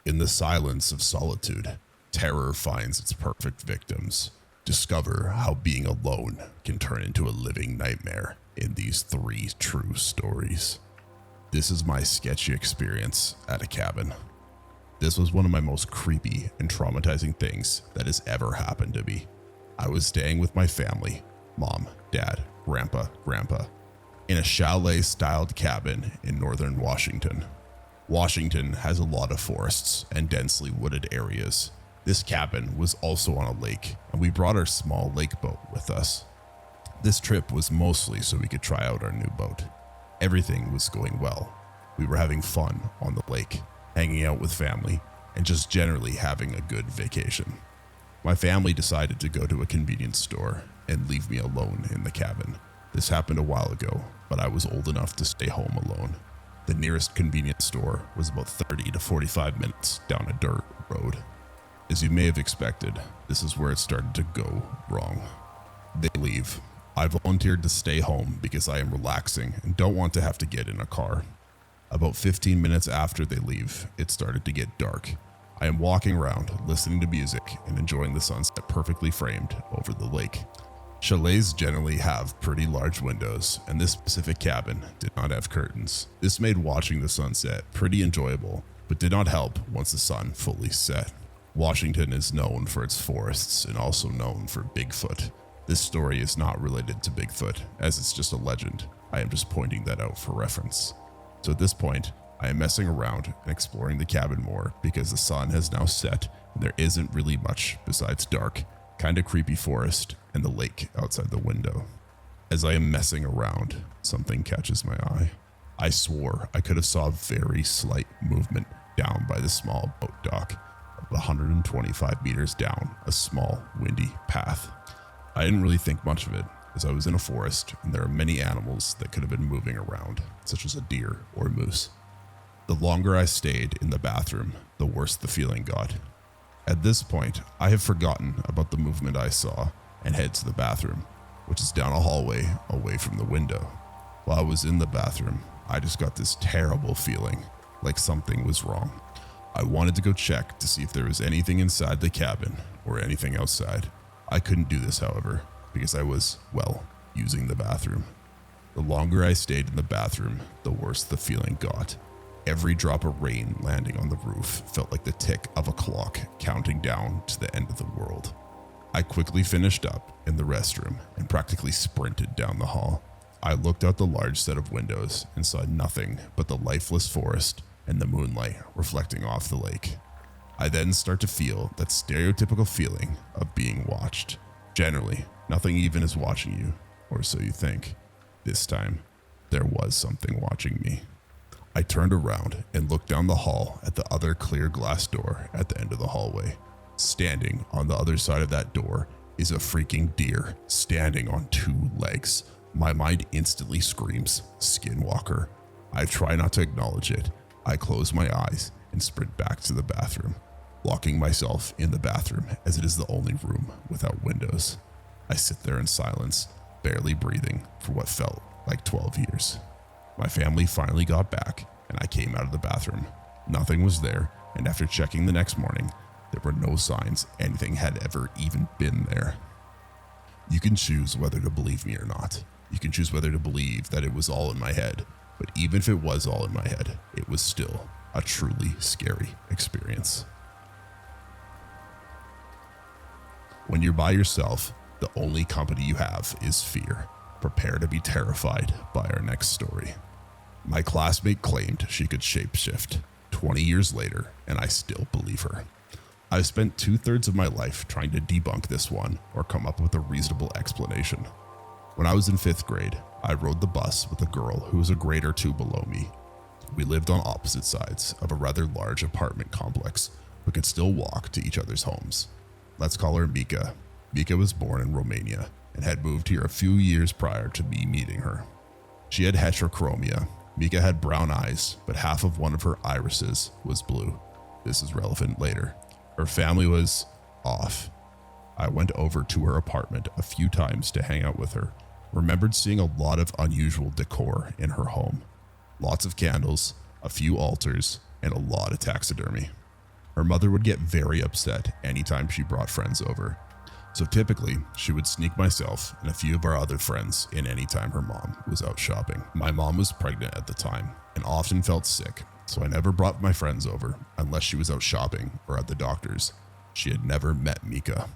In the silence of solitude, terror finds its perfect victims. Discover how being alone can turn into a living nightmare in these 3 true stories. This is my sketchy experience at a cabin. This was one of my most creepy and traumatizing things that has ever happened to me. I was staying with my family, mom, dad, grandpa, in a chalet-styled cabin in northern Washington. Washington has a lot of forests and densely wooded areas. This cabin was also on a lake, and we brought our small lake boat with us. This trip was mostly so we could try out our new boat. Everything was going well. We were having fun on the lake, hanging out with family, and just generally having a good vacation. My family decided to go to a convenience store and leave me alone in the cabin. This happened a while ago, but I was old enough to stay home alone. The nearest convenience store was about 30 to 45 minutes down a dirt road. As you may have expected, this is where it started to go wrong. They leave. I volunteered to stay home because I am relaxing and don't want to have to get in a car. About 15 minutes after they leave, it started to get dark. I am walking around, listening to music and enjoying the sunset perfectly framed over the lake. Chalets generally have pretty large windows, and this specific cabin did not have curtains. This made watching the sunset pretty enjoyable, but did not help once the sun fully set. Washington is known for its forests and also known for Bigfoot. This story is not related to Bigfoot, as it's just a legend. I am just pointing that out for reference. So at this point, I am messing around and exploring the cabin more because the sun has now set and there isn't really much besides dark, kinda creepy forest and the lake outside the window. As I am messing around, something catches my eye. I swore I could have saw very slight movement down by the small boat dock, about 125 meters down a small, windy path. I didn't really think much of it, as I was in a forest and there are many animals that could have been moving around, such as a deer or a moose. The longer I stayed in the bathroom, the worse the feeling got. At this point, I have forgotten about the movement I saw and head to the bathroom, which is down a hallway away from the window. While I was in the bathroom, I just got this terrible feeling, like something was wrong. I wanted to go check to see if there was anything inside the cabin or anything outside. I couldn't do this, however, because I was, using the bathroom. The longer I stayed in the bathroom, the worse the feeling got. Every drop of rain landing on the roof felt like the tick of a clock counting down to the end of the world. I quickly finished up in the restroom and practically sprinted down the hall. I looked out the large set of windows and saw nothing but the lifeless forest and the moonlight reflecting off the lake. I then start to feel that stereotypical feeling of being watched. Generally, nothing even is watching you, or so you think. This time, there was something watching me. I turned around and looked down the hall at the other clear glass door at the end of the hallway. Standing on the other side of that door is a freaking deer standing on 2 legs. My mind instantly screams, Skinwalker. I try not to acknowledge it. I close my eyes and sprint back to the bathroom, locking myself in the bathroom as it is the only room without windows. I sit there in silence, barely breathing for what felt like 12 years. My family finally got back and I came out of the bathroom. Nothing was there, and after checking the next morning, there were no signs anything had ever even been there. You can choose whether to believe me or not. You can choose whether to believe that it was all in my head, but even if it was all in my head, it was still a truly scary experience. When you're by yourself, the only company you have is fear. Prepare to be terrified by our next story. My classmate claimed she could shapeshift 20 years later, and I still believe her. I've spent 2/3 of my life trying to debunk this one or come up with a reasonable explanation. When I was in 5th grade, I rode the bus with a girl who was a grade or 2 below me. We lived on opposite sides of a rather large apartment complex, but could still walk to each other's homes. Let's call her Mika. Mika was born in Romania and had moved here a few years prior to me meeting her. She had heterochromia. Mika had brown eyes, but half of one of her irises was blue. This is relevant later. Her family was off. I went over to her apartment a few times to hang out with her. Remembered seeing a lot of unusual decor in her home. Lots of candles, a few altars, and a lot of taxidermy. Her mother would get very upset anytime she brought friends over. So typically, she would sneak myself and a few of our other friends in anytime her mom was out shopping. My mom was pregnant at the time and often felt sick, so I never brought my friends over unless she was out shopping or at the doctor's. She had never met Mika.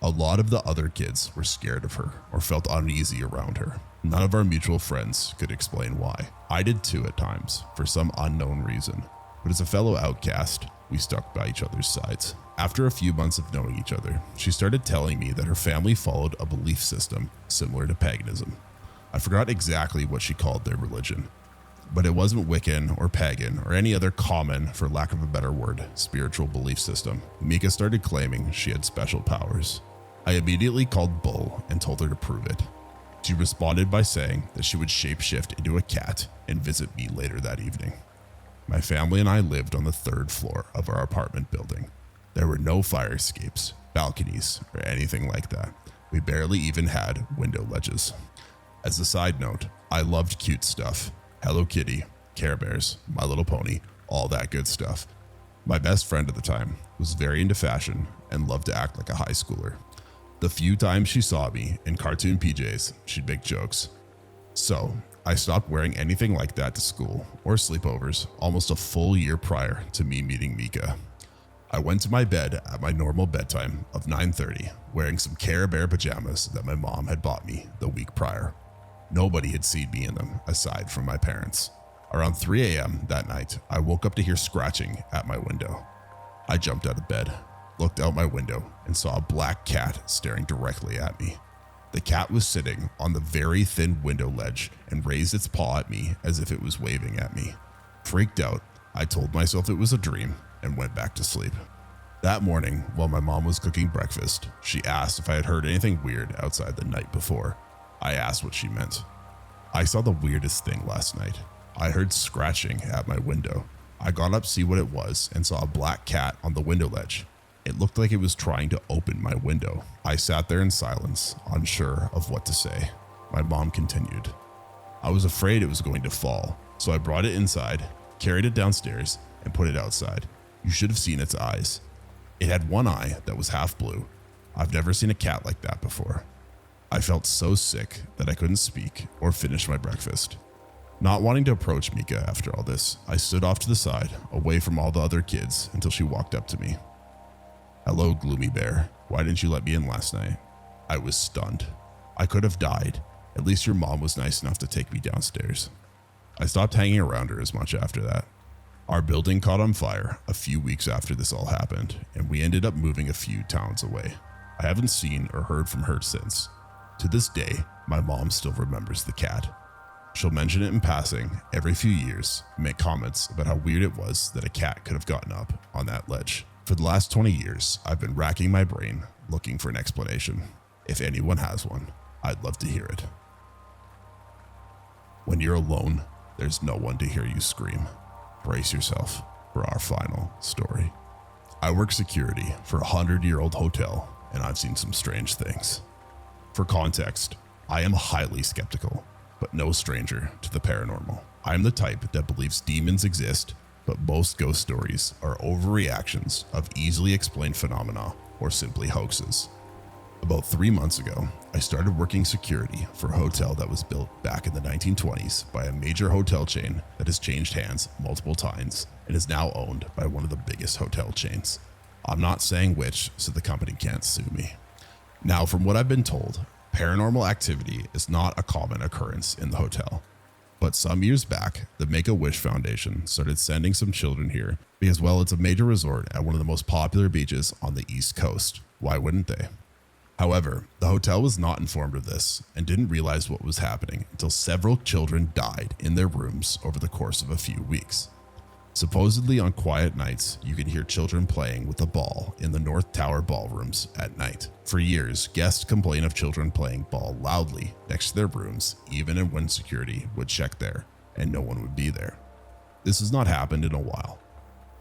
A lot of the other kids were scared of her or felt uneasy around her. None of our mutual friends could explain why. I did too at times, for some unknown reason. But as a fellow outcast, we stuck by each other's sides. After a few months of knowing each other, she started telling me that her family followed a belief system similar to paganism. I forgot exactly what she called their religion, but it wasn't Wiccan or pagan or any other common, for lack of a better word, spiritual belief system. Mika started claiming she had special powers. I immediately called bull and told her to prove it. She responded by saying that she would shapeshift into a cat and visit me later that evening. My family and I lived on the 3rd floor of our apartment building. There were no fire escapes, balconies, or anything like that. We barely even had window ledges. As a side note, I loved cute stuff. Hello Kitty, Care Bears, My Little Pony, all that good stuff. My best friend at the time was very into fashion and loved to act like a high schooler. The few times she saw me in cartoon PJs, she'd make jokes. So, I stopped wearing anything like that to school or sleepovers almost a full year prior to me meeting Mika. I went to my bed at my normal bedtime of 9:30, wearing some Care Bear pajamas that my mom had bought me the week prior. Nobody had seen me in them aside from my parents. Around 3 a.m. that night, I woke up to hear scratching at my window. I jumped out of bed, looked out my window, and saw a black cat staring directly at me. The cat was sitting on the very thin window ledge and raised its paw at me as if it was waving at me. Freaked out, I told myself it was a dream and went back to sleep. That morning, while my mom was cooking breakfast, she asked if I had heard anything weird outside the night before. I asked what she meant. I saw the weirdest thing last night. I heard scratching at my window. I got up to see what it was and saw a black cat on the window ledge. It looked like it was trying to open my window. I sat there in silence, unsure of what to say. My mom continued. I was afraid it was going to fall, so I brought it inside, carried it downstairs, and put it outside. You should have seen its eyes. It had one eye that was half blue. I've never seen a cat like that before. I felt so sick that I couldn't speak or finish my breakfast. Not wanting to approach Mika after all this, I stood off to the side, away from all the other kids, until she walked up to me. Hello, Gloomy Bear. Why didn't you let me in last night? I was stunned. I could have died. At least your mom was nice enough to take me downstairs. I stopped hanging around her as much after that. Our building caught on fire a few weeks after this all happened, and we ended up moving a few towns away. I haven't seen or heard from her since. To this day, my mom still remembers the cat. She'll mention it in passing every few years and make comments about how weird it was that a cat could have gotten up on that ledge. For the last 20 years, I've been racking my brain looking for an explanation. If anyone has one, I'd love to hear it. When you're alone, there's no one to hear you scream. Brace yourself for our final story. I work security for a 100-year-old hotel, and I've seen some strange things. For context, I am highly skeptical, but no stranger to the paranormal. I am the type that believes demons exist, but most ghost stories are overreactions of easily explained phenomena or simply hoaxes. About 3 months ago, I started working security for a hotel that was built back in the 1920s by a major hotel chain that has changed hands multiple times and is now owned by one of the biggest hotel chains. I'm not saying which, so the company can't sue me. Now, from what I've been told, paranormal activity is not a common occurrence in the hotel. But some years back, the Make-A-Wish Foundation started sending some children here because, well, it's a major resort at one of the most popular beaches on the East Coast. Why wouldn't they? However, the hotel was not informed of this and didn't realize what was happening until several children died in their rooms over the course of a few weeks. Supposedly on quiet nights, you can hear children playing with a ball in the North Tower ballrooms at night. For years, guests complained of children playing ball loudly next to their rooms, even when security would check there and no one would be there. This has not happened in a while.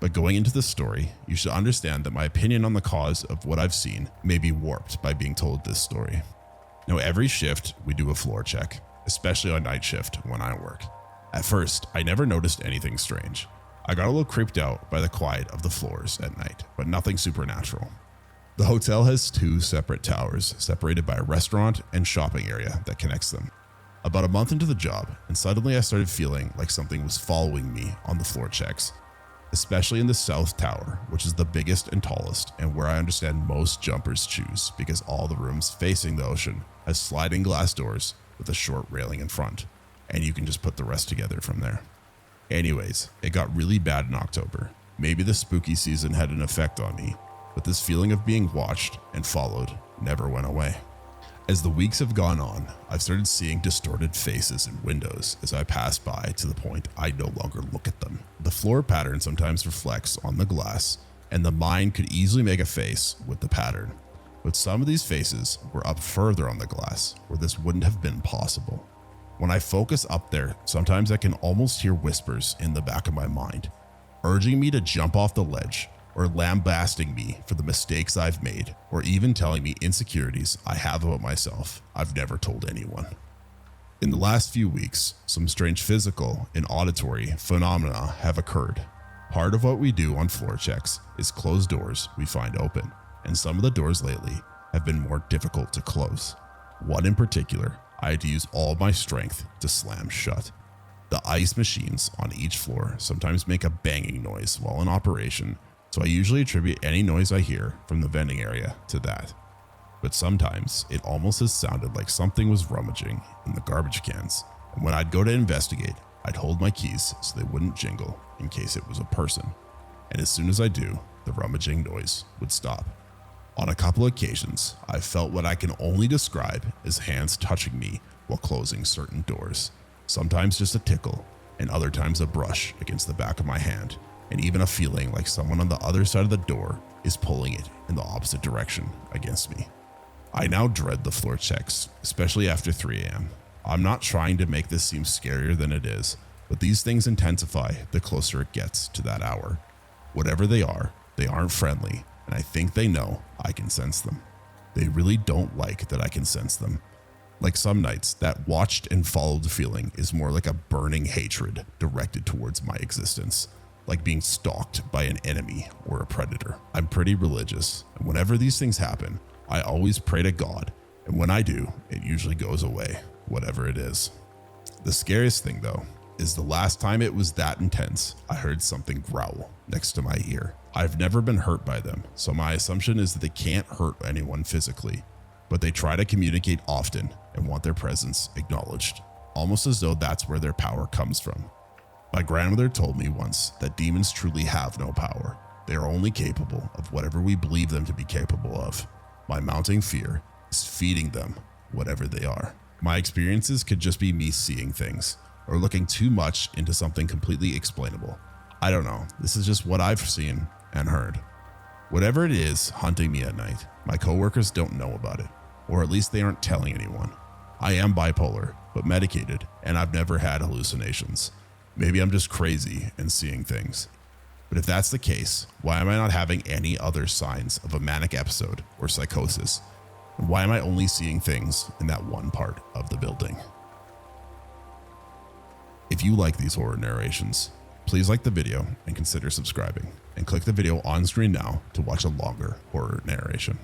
But going into this story, you should understand that my opinion on the cause of what I've seen may be warped by being told this story. Now, every shift we do a floor check, especially on night shift when I work. At first, I never noticed anything strange. I got a little creeped out by the quiet of the floors at night, but nothing supernatural. The hotel has 2 separate towers separated by a restaurant and shopping area that connects them. About a month into the job, and suddenly I started feeling like something was following me on the floor checks, especially in the south tower, which is the biggest and tallest and where I understand most jumpers choose because all the rooms facing the ocean has sliding glass doors with a short railing in front, and you can just put the rest together from there. Anyways, it got really bad in October. Maybe the spooky season had an effect on me, but this feeling of being watched and followed never went away. As the weeks have gone on, I've started seeing distorted faces in windows as I pass by to the point I no longer look at them. The floor pattern sometimes reflects on the glass, and the mind could easily make a face with the pattern. But some of these faces were up further on the glass where this wouldn't have been possible. When I focus up there, sometimes I can almost hear whispers in the back of my mind, urging me to jump off the ledge, or lambasting me for the mistakes I've made, or even telling me insecurities I have about myself I've never told anyone. In the last few weeks, some strange physical and auditory phenomena have occurred. Part of what we do on floor checks is close doors we find open, and some of the doors lately have been more difficult to close. One in particular, I had to use all my strength to slam shut. The ice machines on each floor sometimes make a banging noise while in operation, so I usually attribute any noise I hear from the vending area to that. But sometimes it almost has sounded like something was rummaging in the garbage cans, and when I'd go to investigate, I'd hold my keys so they wouldn't jingle in case it was a person. And as soon as I do, the rummaging noise would stop. On a couple occasions, I felt what I can only describe as hands touching me while closing certain doors. Sometimes just a tickle, and other times a brush against the back of my hand, and even a feeling like someone on the other side of the door is pulling it in the opposite direction against me. I now dread the floor checks, especially after 3 a.m. I'm not trying to make this seem scarier than it is, but these things intensify the closer it gets to that hour. Whatever they aren't friendly, and I think they know I can sense them. They really don't like that I can sense them. Like some nights, that watched and followed feeling is more like a burning hatred directed towards my existence, like being stalked by an enemy or a predator. I'm pretty religious, and whenever these things happen, I always pray to God, and when I do, it usually goes away, whatever it is. The scariest thing though, is the last time it was that intense, I heard something growl next to my ear. I've never been hurt by them, so my assumption is that they can't hurt anyone physically, but they try to communicate often and want their presence acknowledged, almost as though that's where their power comes from. My grandmother told me once that demons truly have no power. They are only capable of whatever we believe them to be capable of. My mounting fear is feeding them whatever they are. My experiences could just be me seeing things, or looking too much into something completely explainable. I don't know, this is just what I've seen and heard. Whatever it is hunting me at night, my coworkers don't know about it, or at least they aren't telling anyone. I am bipolar, but medicated, and I've never had hallucinations. Maybe I'm just crazy and seeing things. But if that's the case, why am I not having any other signs of a manic episode or psychosis? And why am I only seeing things in that one part of the building? If you like these horror narrations, please like the video and consider subscribing, and click the video on screen now to watch a longer horror narration.